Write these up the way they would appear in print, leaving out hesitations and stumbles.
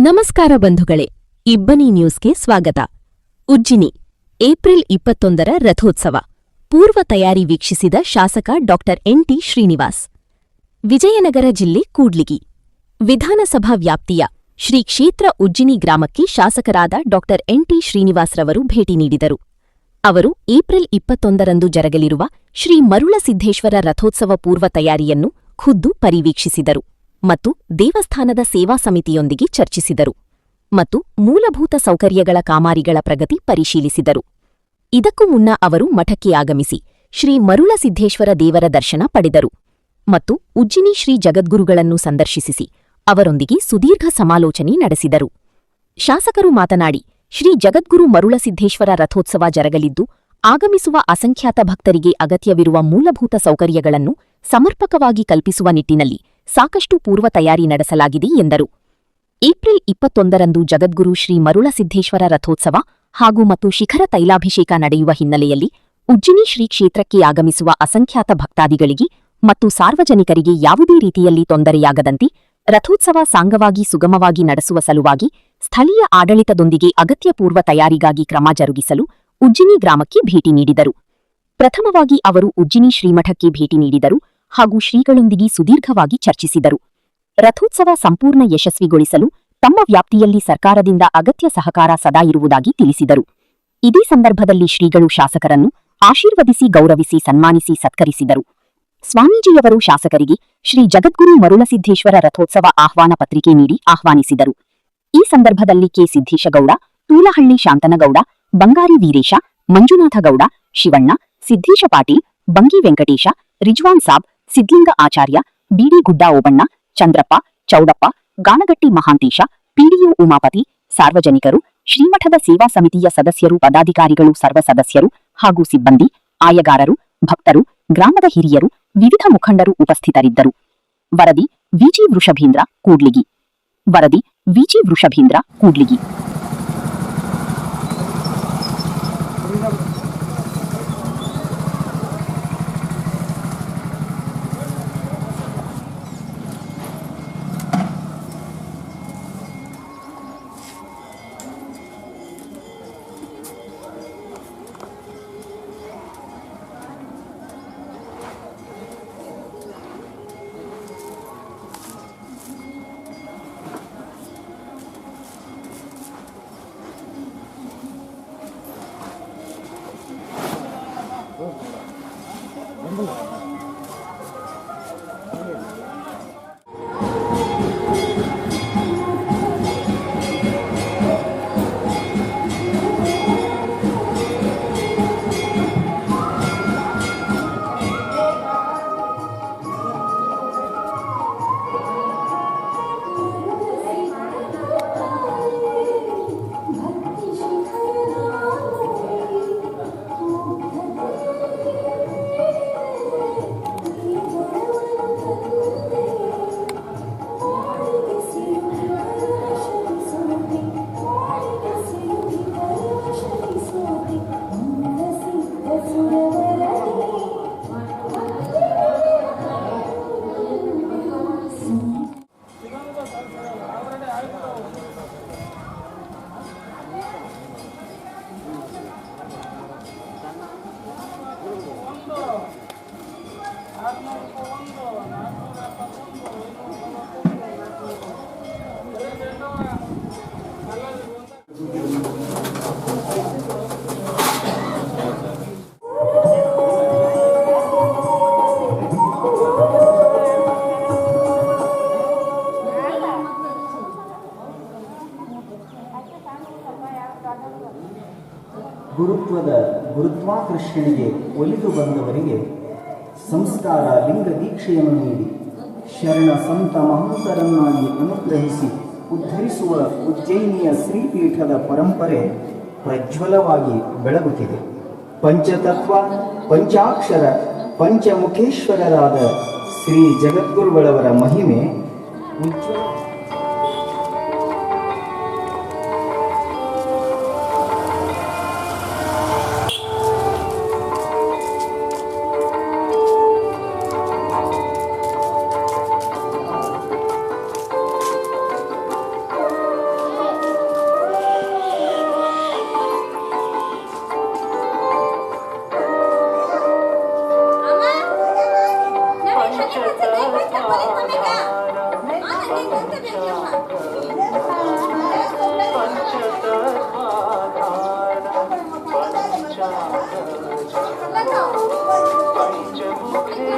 ನಮಸ್ಕಾರ ಬಂಧುಗಳೇ, ಇಬ್ಬನಿ ನ್ಯೂಸ್ಗೆ ಸ್ವಾಗತ. ಉಜ್ಜಿನಿ ಏಪ್ರಿಲ್ 21ರ ರಥೋತ್ಸವ ಪೂರ್ವ ತಯಾರಿ ವೀಕ್ಷಿಸಿದ ಶಾಸಕ ಡಾ ಎನ್.ಟಿ. ಶ್ರೀನಿವಾಸ್. ವಿಜಯನಗರ ಜಿಲ್ಲೆ ಕೂಡ್ಲಿಗಿ ವಿಧಾನಸಭಾ ವ್ಯಾಪ್ತಿಯ ಶ್ರೀ ಕ್ಷೇತ್ರ ಉಜ್ಜಿನಿ ಗ್ರಾಮಕ್ಕೆ ಶಾಸಕರಾದ ಡಾ ಎನ್.ಟಿ. ಶ್ರೀನಿವಾಸ್ರವರು ಭೇಟಿ ನೀಡಿದರು. ಅವರು ಏಪ್ರಿಲ್ 21ರಂದು ಜರಗಲಿರುವ ಶ್ರೀ ಮರುಳಸಿದ್ದೇಶ್ವರ ರಥೋತ್ಸವ ಪೂರ್ವ ತಯಾರಿಯನ್ನು ಖುದ್ದು ಪರಿವೀಕ್ಷಿಸಿದರು ಮತ್ತು ದೇವಸ್ಥಾನದ ಸೇವಾ ಸಮಿತಿಯೊಂದಿಗೆ ಚರ್ಚಿಸಿದರು ಮತ್ತು ಮೂಲಭೂತ ಸೌಕರ್ಯಗಳ ಕಾಮಗಾರಿಗಳ ಪ್ರಗತಿ ಪರಿಶೀಲಿಸಿದರು. ಇದಕ್ಕೂ ಮುನ್ನ ಅವರು ಮಠಕ್ಕೆ ಆಗಮಿಸಿ ಶ್ರೀ ಮರುಳಸಿದ್ದೇಶ್ವರ ದೇವರ ದರ್ಶನ ಪಡೆದರು ಮತ್ತು ಉಜ್ಜಿನಿ ಶ್ರೀ ಜಗದ್ಗುರುಗಳನ್ನು ಸಂದರ್ಶಿಸಿ ಅವರೊಂದಿಗೆ ಸುದೀರ್ಘ ಸಮಾಲೋಚನೆ ನಡೆಸಿದರು. ಶಾಸಕರು ಮಾತನಾಡಿ, ಶ್ರೀ ಜಗದ್ಗುರು ಮರುಳಸಿದ್ದೇಶ್ವರ ರಥೋತ್ಸವ ಜರಗಲಿದ್ದು, ಆಗಮಿಸುವ ಅಸಂಖ್ಯಾತ ಭಕ್ತರಿಗೆ ಅಗತ್ಯವಿರುವ ಮೂಲಭೂತ ಸೌಕರ್ಯಗಳನ್ನು ಸಮರ್ಪಕವಾಗಿ ಕಲ್ಪಿಸುವ ನಿಟ್ಟಿನಲ್ಲಿ ಸಾಕಷ್ಟು ಪೂರ್ವ ತಯಾರಿ ನಡೆಸಲಾಗಿದೆ ಎಂದರು. ಏಪ್ರಿಲ್ 21ರಂದು ಜಗದ್ಗುರು ಶ್ರೀ ಮರುಳಸಿದ್ದೇಶ್ವರ ರಥೋತ್ಸವ ಹಾಗೂ ಮತ್ತು ಶಿಖರ ತೈಲಾಭಿಷೇಕ ನಡೆಯುವ ಹಿನ್ನೆಲೆಯಲ್ಲಿ ಉಜ್ಜಿನಿ ಶ್ರೀ ಕ್ಷೇತ್ರಕ್ಕೆ ಆಗಮಿಸುವ ಅಸಂಖ್ಯಾತ ಭಕ್ತಾದಿಗಳಿಗೆ ಮತ್ತು ಸಾರ್ವಜನಿಕರಿಗೆ ಯಾವುದೇ ರೀತಿಯಲ್ಲಿ ತೊಂದರೆಯಾಗದಂತೆ ರಥೋತ್ಸವ ಸಾಂಗವಾಗಿ ಸುಗಮವಾಗಿ ನಡೆಸುವ ಸಲುವಾಗಿ ಸ್ಥಳೀಯ ಆಡಳಿತದೊಂದಿಗೆ ಅಗತ್ಯ ಪೂರ್ವ ತಯಾರಿಗಾಗಿ ಕ್ರಮ ಜರುಗಿಸಲು ಉಜ್ಜಿನಿ ಗ್ರಾಮಕ್ಕೆ ಭೇಟಿ ನೀಡಿದರು. ಪ್ರಥಮವಾಗಿ ಅವರು ಉಜ್ಜಿನಿ ಶ್ರೀಮಠಕ್ಕೆ ಭೇಟಿ ನೀಡಿದರು ಹಾಗೂ ಶ್ರೀಗಳೊಂದಿಗೆ ಸುದೀರ್ಘವಾಗಿ ಚರ್ಚಿಸಿದರು. ರಥೋತ್ಸವ ಸಂಪೂರ್ಣ ಯಶಸ್ವಿಗೊಳಿಸಲು ತಮ್ಮ ವ್ಯಾಪ್ತಿಯಲ್ಲಿ ಸರ್ಕಾರದಿಂದ ಅಗತ್ಯ ಸಹಕಾರ ಸದಾ ಇರುವುದಾಗಿ ತಿಳಿಸಿದರು. ಇದೇ ಸಂದರ್ಭದಲ್ಲಿ ಶ್ರೀಗಳು ಶಾಸಕರನ್ನು ಆಶೀರ್ವದಿಸಿ ಗೌರವಿಸಿ ಸನ್ಮಾನಿಸಿ ಸತ್ಕರಿಸಿದರು. ಸ್ವಾಮೀಜಿಯವರು ಶಾಸಕರಿಗೆ ಶ್ರೀ ಜಗದ್ಗುರು ಮರುಳಸಿದ್ದೇಶ್ವರ ರಥೋತ್ಸವ ಆಹ್ವಾನ ಪತ್ರಿಕೆ ನೀಡಿ ಆಹ್ವಾನಿಸಿದರು. ಈ ಸಂದರ್ಭದಲ್ಲಿ ಕೆ. ಸಿದ್ದೇಶಗೌಡ, ತೂಲಹಳ್ಳಿ ಶಾಂತನಗೌಡ, ಬಂಗಾರಿ ವೀರೇಶ, ಮಂಜುನಾಥಗೌಡ, ಶಿವಣ್ಣ, ಸಿದ್ದೇಶ ಪಾಟೀಲ್, ಬಂಗಿ ವೆಂಕಟೇಶ, ರಿಜ್ವಾನ್ ಸಾಬ್, ಸಿದ್ಲಿಂಗ ಆಚಾರ್ಯ, ಬಿಡಿ ಗುಡ್ಡ ಓಬಣ್ಣ, ಚಂದ್ರಪ್ಪ, ಚೌಡಪ್ಪ, ಗಾನಗಟ್ಟಿ ಮಹಾಂತೇಶ, ಪಿಡಿಒ ಉಮಾಪತಿ, ಸಾರ್ವಜನಿಕರು, ಶ್ರೀಮಠದ ಸೇವಾ ಸಮಿತಿಯ ಸದಸ್ಯರು, ಪದಾಧಿಕಾರಿಗಳು, ಸರ್ವ ಸದಸ್ಯರು ಹಾಗೂ ಸಿಬ್ಬಂದಿ, ಆಯಗಾರರು, ಭಕ್ತರು, ಗ್ರಾಮದ ಹಿರಿಯರು, ವಿವಿಧ ಮುಖಂಡರು ಉಪಸ್ಥಿತರಿದ್ದರು. ವರದಿ ವಿಜಿ ವೃಷಭೇಂದ್ರ, ಕೂಡ್ಲಿಗಿ. ವರದಿ ವಿಜಿ ವೃಷಭೇಂದ್ರ, ಕೂಡ್ಲಿಗಿ. ಗುರುತ್ವದ ಗುರುತ್ವಾಕರ್ಷಣೆಗೆ ಒಲಿದು ಬಂದವರಿಗೆ ಸಂಸ್ಕಾರ ಲಿಂಗ ದೀಕ್ಷೆಯನ್ನು ನೀಡಿ ಶರಣ ಸಂತ ಮಹಂತರನ್ನಾಗಿ ಅನುಗ್ರಹಿಸಿ ಉದ್ಧರಿಸುವ ಉಜ್ಜಯಿನಿಯ ಶ್ರೀಪೀಠದ ಪರಂಪರೆ ಪ್ರಜ್ವಲವಾಗಿ ಬೆಳಗುತ್ತಿದೆ. ಪಂಚತತ್ವ, ಪಂಚಾಕ್ಷರ, ಪಂಚಮುಖೇಶ್ವರರಾದ ಶ್ರೀ ಜಗದ್ಗುರುಗಳವರ ಮಹಿಮೆ ಉಜ್ವಲ.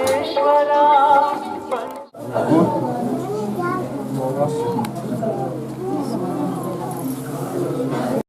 ವಿಶ್ವನಾಥ